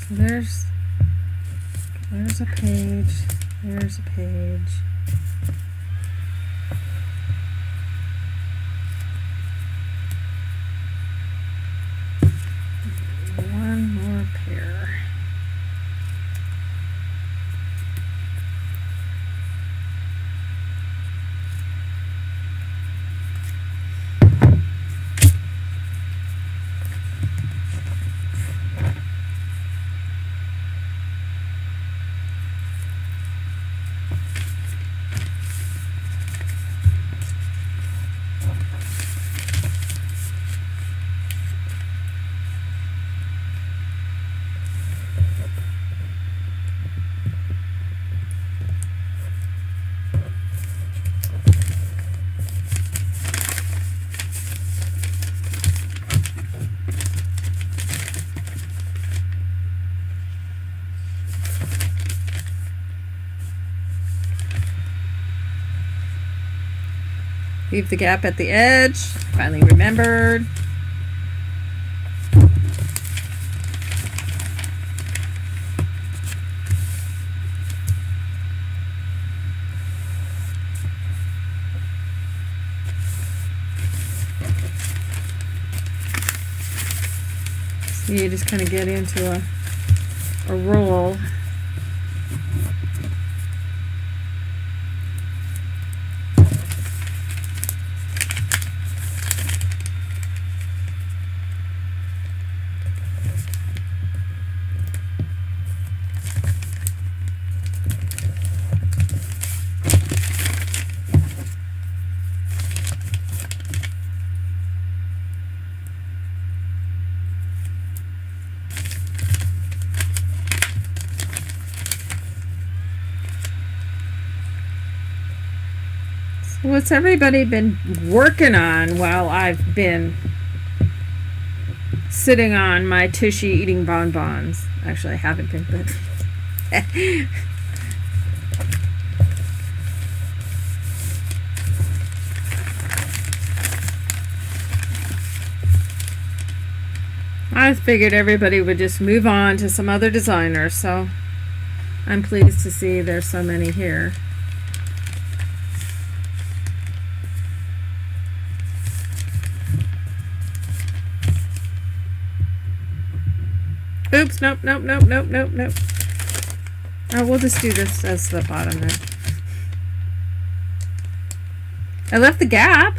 So there's a page, there's a page. Leave the gap at the edge. Finally remembered. So you just kind of get into a roll. What's everybody been working on while I've been sitting on my tushy eating bonbons? Actually, I haven't been, but I figured everybody would just move on to some other designer, so I'm pleased to see there's so many here. Oops, nope. Oh, we'll just do this as the bottom then. I left the gap.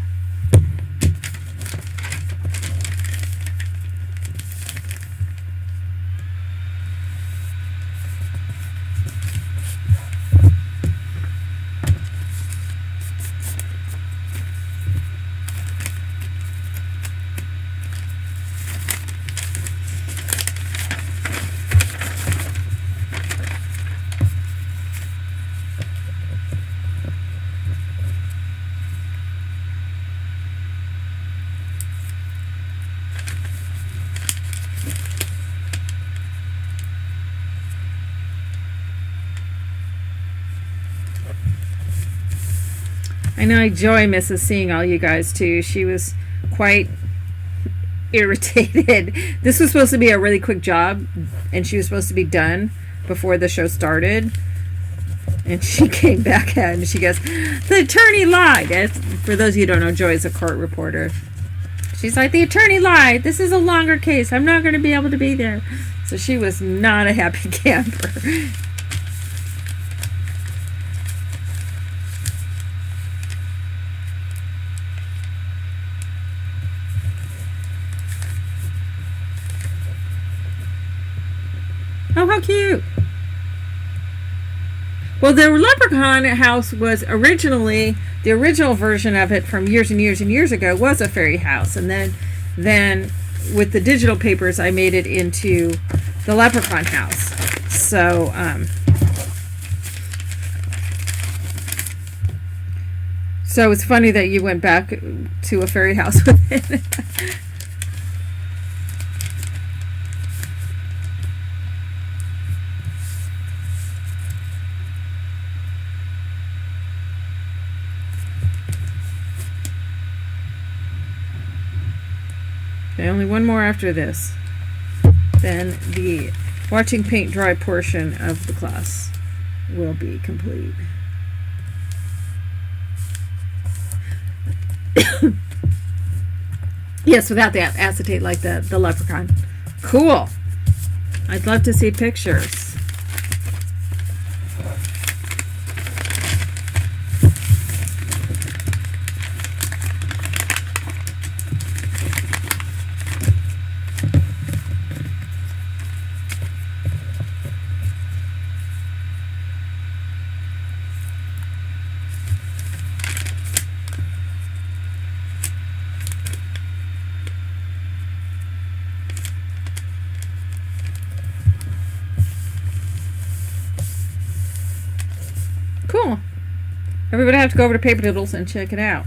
I know Joy misses seeing all you guys too. She was quite irritated. This was supposed to be a really quick job, and she was supposed to be done before the show started. And she came back out and she goes, "The attorney lied." For those of you who don't know, Joy is a court reporter. She's like, "The attorney lied. This is a longer case. I'm not going to be able to be there." So she was not a happy camper. Oh, how cute. Well, the Leprechaun house was originally, the original version of it from years and years and years ago was a fairy house. And then with the digital papers, I made it into the Leprechaun house. So, so it's funny that you went back to a fairy house with it. Okay, only one more after this. Then the watching paint dry portion of the class will be complete. Yes, without the acetate like the Leprechaun. Cool. I'd love to see pictures. Cool. Everybody have to go over to Paper Doodles and check it out.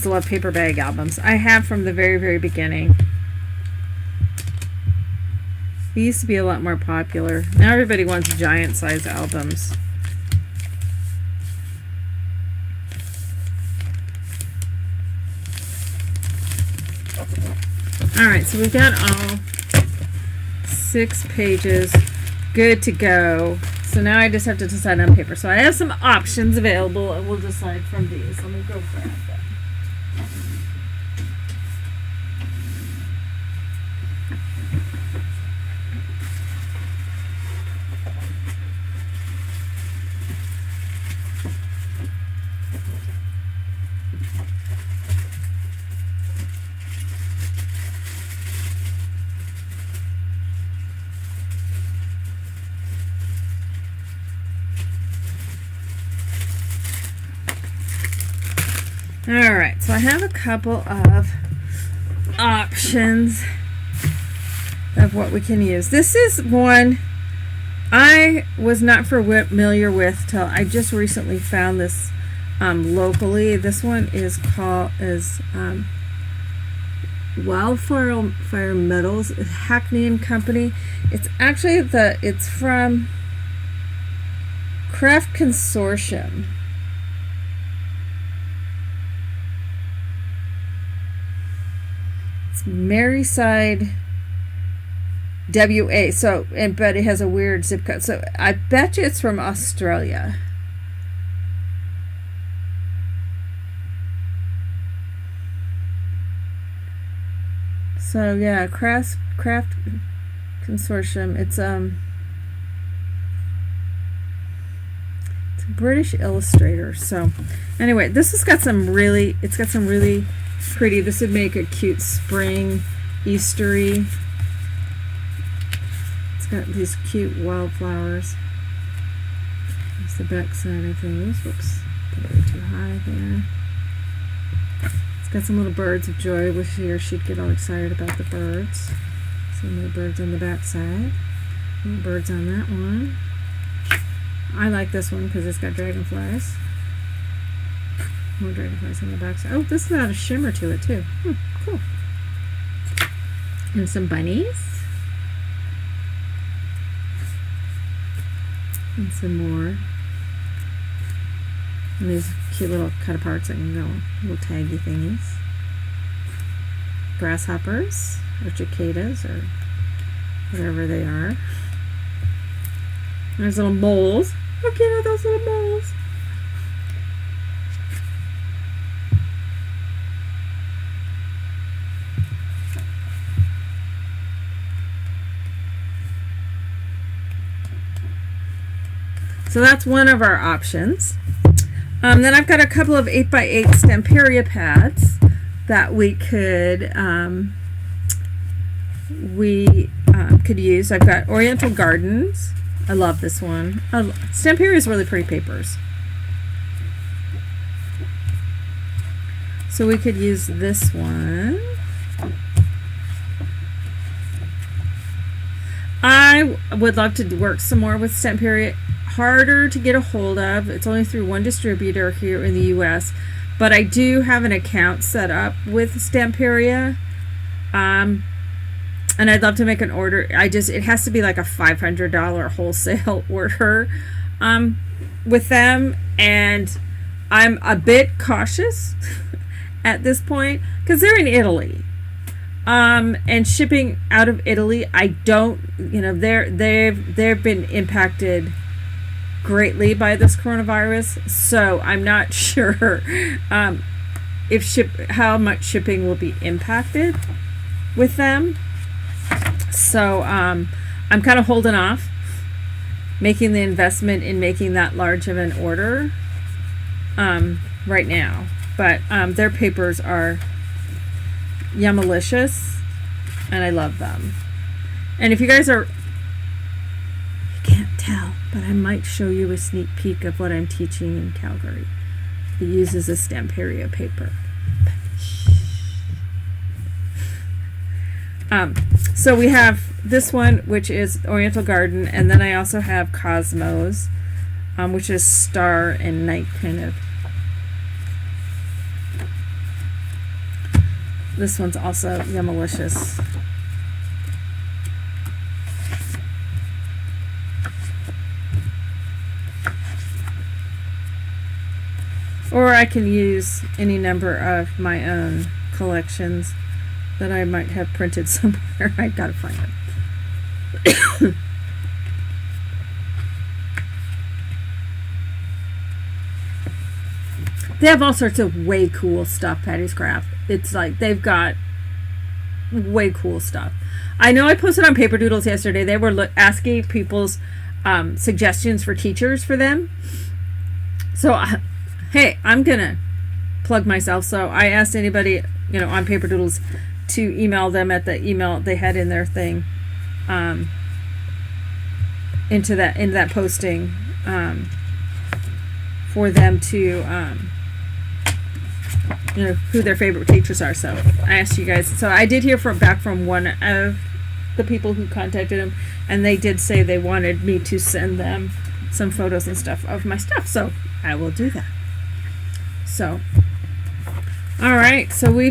used to love paper bag albums. I have from the very, very beginning. They used to be a lot more popular. Now everybody wants giant size albums. Alright, so we've got all 6 pages good to go. So now I just have to decide on paper. So I have some options available and we'll decide from these. Let me go grab them. Alright, so I have a couple of options of what we can use. This is one I was not familiar with till I just recently found this locally. This one is called Wildfire Metals, Hackney and Company. It's actually it's from Craft Consortium. Maryside, WA. So, but it has a weird zip code. So I bet you it's from Australia. So yeah, Craft Consortium. It's a British illustrator. So anyway, this has got some really. It's got some really pretty. This would make a cute spring Eastery. It's got these cute wildflowers. That's the back side, I think. This looks way too high there. It's got some little birds of joy. Wish here she'd get all excited about the birds. Some little birds on the back side. Little birds on that one. I like this one because it's got dragonflies. More dragonflies on the back side. Oh, this has got a shimmer to it too. Cool. And some bunnies. And some more. And these cute little cut aparts that can go, little taggy thingies. Grasshoppers, or cicadas, or whatever they are. There's little moles. Look at those little moles. So that's one of our options. Then I've got a couple of 8x8 Stamperia pads that we could use. I've got Oriental Gardens. I love this one. Stamperia is really pretty papers. So we could use this one. I would love to work some more with Stamperia. Harder to get a hold of. It's only through one distributor here in the US, but I do have an account set up with Stamperia, and I'd love to make an order. It has to be like a $500 wholesale order with them, and I'm a bit cautious at this point because they're in Italy, and shipping out of Italy, I don't, they've been impacted greatly by this coronavirus, so I'm not sure how much shipping will be impacted with them. So I'm kind of holding off making the investment in making that large of an order right now. But their papers are yummalicious, and I love them. And if you guys are, you can't tell, but I might show you a sneak peek of what I'm teaching in Calgary. It uses a Stamperia paper. So we have this one, which is Oriental Garden, and then I also have Cosmos, which is star and night kind of This one's also Yummalicious. Or I can use any number of my own collections that I might have printed somewhere. I gotta find them. They have all sorts of way cool stuff, Patty's Craft. It's like they've got way cool stuff. I know I posted on Paper Doodles yesterday. They were asking people's suggestions for teachers for them. So, hey, I'm gonna plug myself. So I asked anybody, on Paper Doodles to email them at the email they had in their thing, into that posting, for them to, who their favorite teachers are. So I asked you guys. So I did hear back from one of the people who contacted them, and they did say they wanted me to send them some photos and stuff of my stuff. So I will do that. So, all right. So we've